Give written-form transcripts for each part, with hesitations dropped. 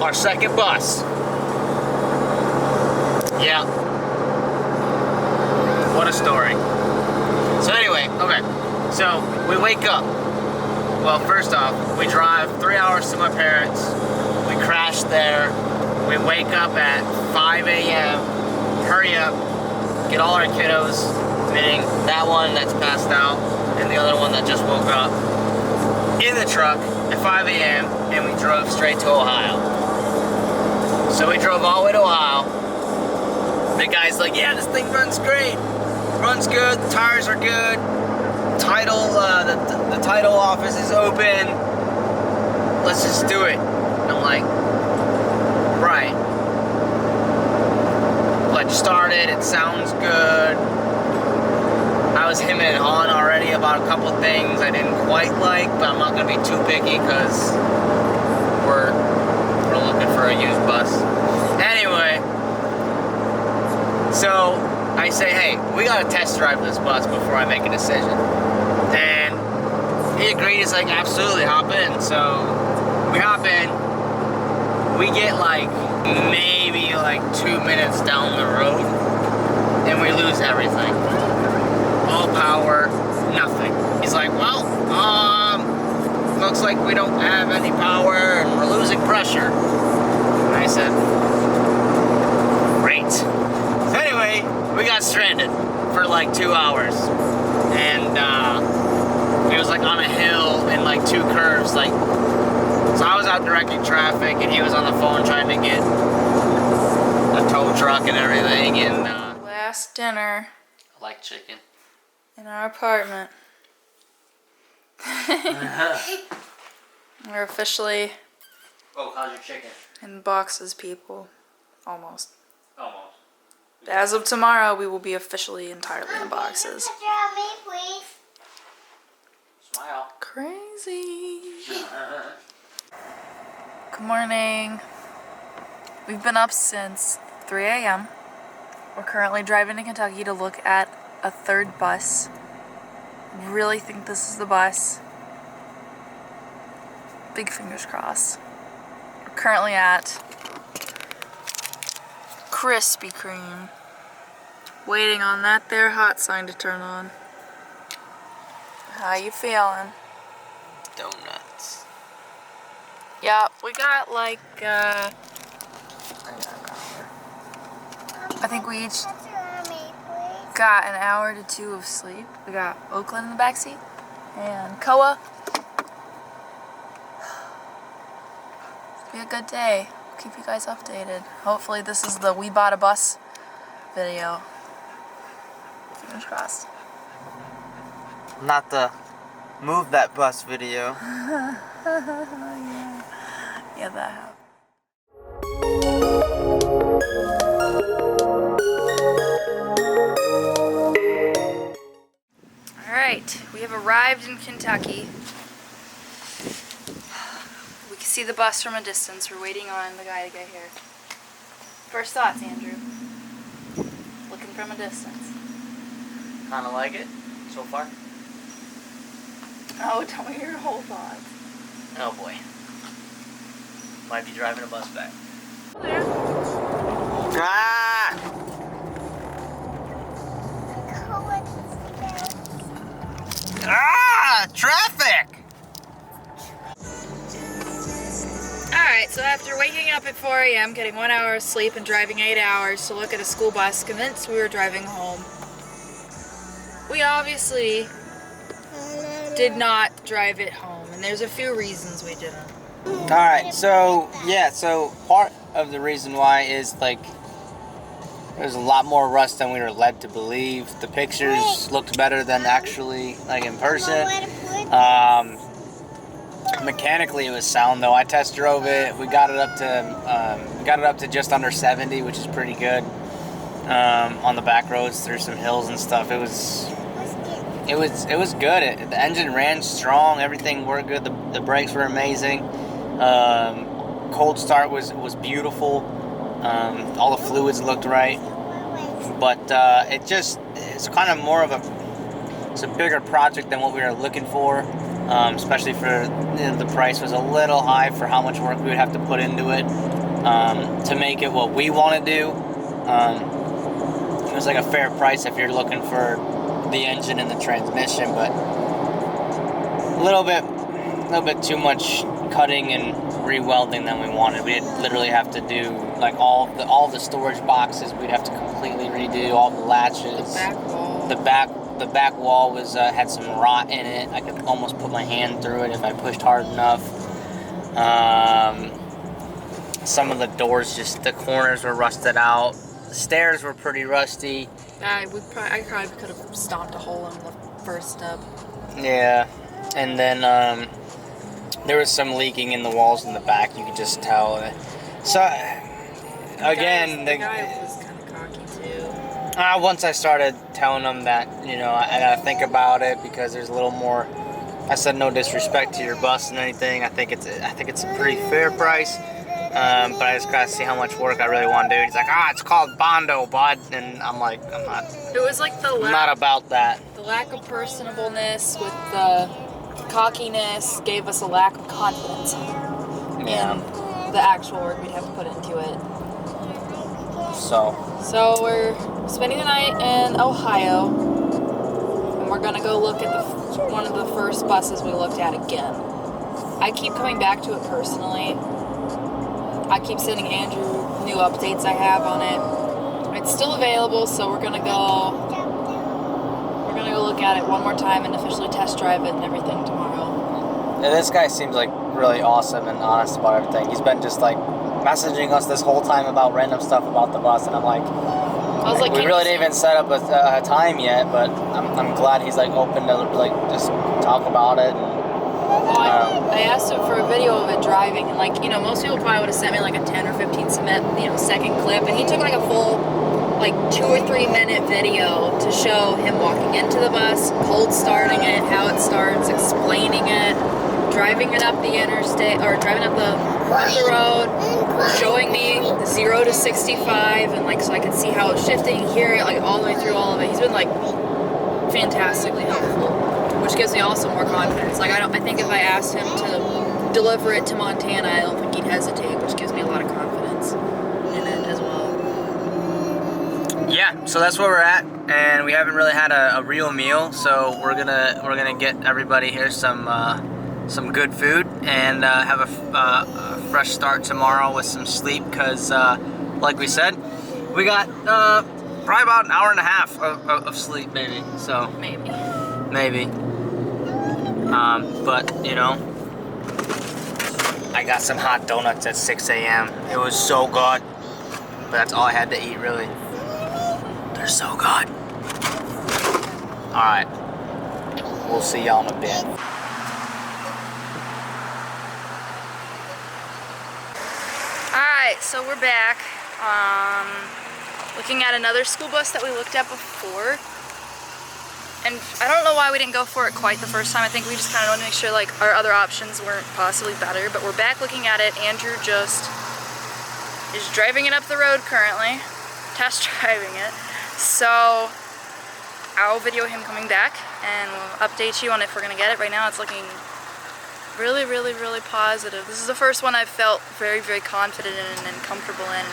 our second bus. Yeah. What a story. So anyway, okay. So we wake up. Well, first off, we drive 3 hours to my parents. We crash there. We wake up at 5 a.m. Hurry up. Get all our kiddos, meaning that one that's passed out and the other one that just woke up, in the truck at 5 a.m. and we drove straight to Ohio. So we drove all the way to Ohio. The guy's like, yeah, this thing runs great. Runs good, the tires are good. Title, the title office is open. Let's just do it. And I'm like, right. Let's start it, it sounds good. I was hemming and hawing already about a couple things I didn't quite like, but I'm not gonna be too picky because we're looking for a used bus. Anyway, so I say, hey, we gotta test drive this bus before I make a decision. And he agreed, he's like, absolutely, hop in. So we hop in, we get like maybe like 2 minutes down the road and we lose everything. All power, nothing. He's like, well, looks like we don't have any power and we're losing pressure. And I said, great. So anyway, we got stranded for like 2 hours. And it was like on a hill and like 2 curves. Like, so I was out directing traffic and he was on the phone trying to get a tow truck and everything. And last dinner. I like chicken. In our apartment. We're officially Oh, how's your chicken? in boxes, people. Almost. Almost. As of tomorrow, we will be officially entirely in boxes. Take a picture of me, please. Smile. Crazy. Good morning. We've been up since 3 a.m. We're currently driving to Kentucky to look at a third bus. Really think this is the bus. Big fingers crossed. We're currently at Krispy Kreme. Waiting on that there hot sign to turn on. How you feeling? Donuts. Yeah, we got like I think we each Picture of me, please. got an hour to 2 of sleep. We got Oakland in the backseat and Koa. It's gonna be a good day. Keep you guys updated. Hopefully this is the we bought a bus video. Fingers crossed. Not the move that bus video. Yeah, that happened. Alright, we have arrived in Kentucky. We can see the bus from a distance. We're waiting on the guy to get here. First thoughts, Andrew? Looking from a distance. Kind of like it so far. Oh, tell me your whole thoughts. Oh boy. Might be driving a bus back. Ah! Ah! Traffic! Alright, so after waking up at 4 a.m., getting 1 hour of sleep, and driving 8 hours to look at a school bus, convinced we were driving home. We obviously did not drive it home, and there's a few reasons we didn't. Alright, so, yeah, so part of the reason why is, like, there's a lot more rust than we were led to believe. The pictures looked better than actually, like, in person. Mechanically, it was sound, though. I test drove it. We got it up to just under 70, which is pretty good. On the back roads through some hills and stuff. It was good. The engine ran strong. Everything worked good. The brakes were amazing. Cold start was beautiful. All the fluids looked right. But it's kind of more of it's a bigger project than what we were looking for. Especially for the price was a little high for how much work we would have to put into it. to make it what we want to do. It was like a fair price if you're looking for the engine and the transmission, but a little bit too much cutting and re-welding than we wanted. We'd literally have to do like all the storage boxes. We'd have to completely redo all the latches. The back wall was had some rot in it. I could almost put my hand through it if I pushed hard enough. Some of the doors, just the corners were rusted out. The stairs were pretty rusty. I probably could have stomped a hole in the first step. Yeah, and then there was some leaking in the walls in the back. You could just tell. So again, the guy was kind of cocky too. Once I started telling him that, you know, I gotta think about it because there's a little more. I said no disrespect to your bus and anything. I think it's a pretty fair price. But I just gotta see how much work I really want to do. He's like, it's called Bondo, bud, and I'm like, I'm not. It was like I'm not about that. The lack of personableness with the cockiness gave us a lack of confidence in the actual work we'd have to put into it. So we're spending the night in Ohio, and we're gonna go look at one of the first buses we looked at again. I keep coming back to it personally. I keep sending Andrew new updates I have on it. It's still available, so we're gonna go look at it one more time and officially test drive it and everything tomorrow. And this guy seems like really awesome and honest about everything. He's been just like messaging us this whole time about random stuff about the bus, and I'm like, we really didn't even set up a time yet, but I'm glad he's like open to like just talk about it. And, I asked him for a video of it driving, and like, you know, most people probably would have sent me like a 10 or 15 second clip, and he took like a full like 2 or 3 minute video to show him walking into the bus, cold starting it, how it starts, explaining it, driving it up the interstate, or driving up the road, showing me 0 to 65, and like so I could see how it's shifting, hear it like all the way through all of it. He's been like fantastically helpful, which gives me also more confidence. Like I think if I asked him to deliver it to Montana, I don't think he'd hesitate, which gives me a lot of confidence in it as well. Yeah, so that's where we're at, and we haven't really had a real meal, so we're gonna get everybody here some good food and have a fresh start tomorrow with some sleep, because like we said, we got probably about an hour and a half of sleep, maybe. So maybe. But you know, I got some hot donuts at 6 a.m. It was so good, but that's all I had to eat really. They're so good. All right, we'll see y'all in a bit. Alright, so we're back. Looking at another school bus that we looked at before. And I don't know why we didn't go for it quite the first time. I think we just kind of wanted to make sure like our other options weren't possibly better. But we're back looking at it. Andrew just is driving it up the road currently. Test driving it. So I'll video him coming back and we'll update you on if we're going to get it. Right now it's looking really, really, really positive. This is the first one I've felt very, very confident in and comfortable in,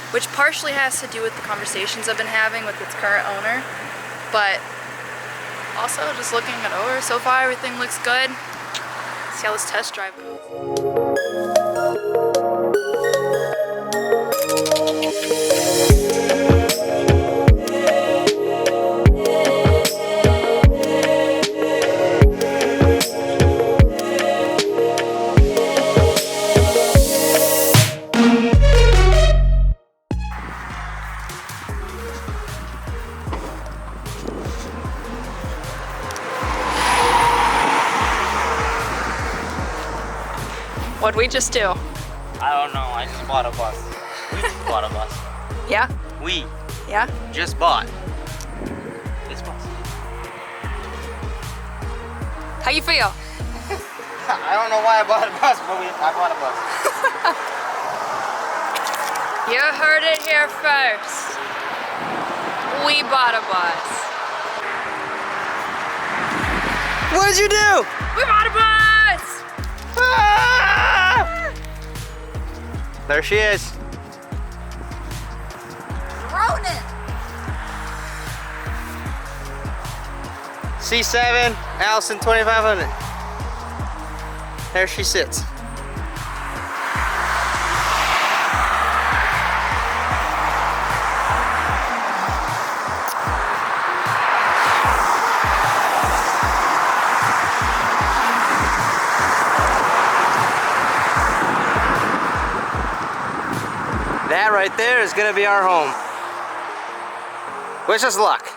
which partially has to do with the conversations I've been having with its current owner, but also just looking it over. So far everything looks good. Let's see how this test drive goes. What'd we just do? I don't know, I just bought a bus. We just bought a bus. Yeah? We Yeah? just bought this bus. How you feel? I don't know why I bought a bus, but I bought a bus. You heard it here first. We bought a bus. What did you do? We bought a bus! Ah! There she is. C7, Allison 2500. There she sits. That right there is gonna be our home. Wish us luck.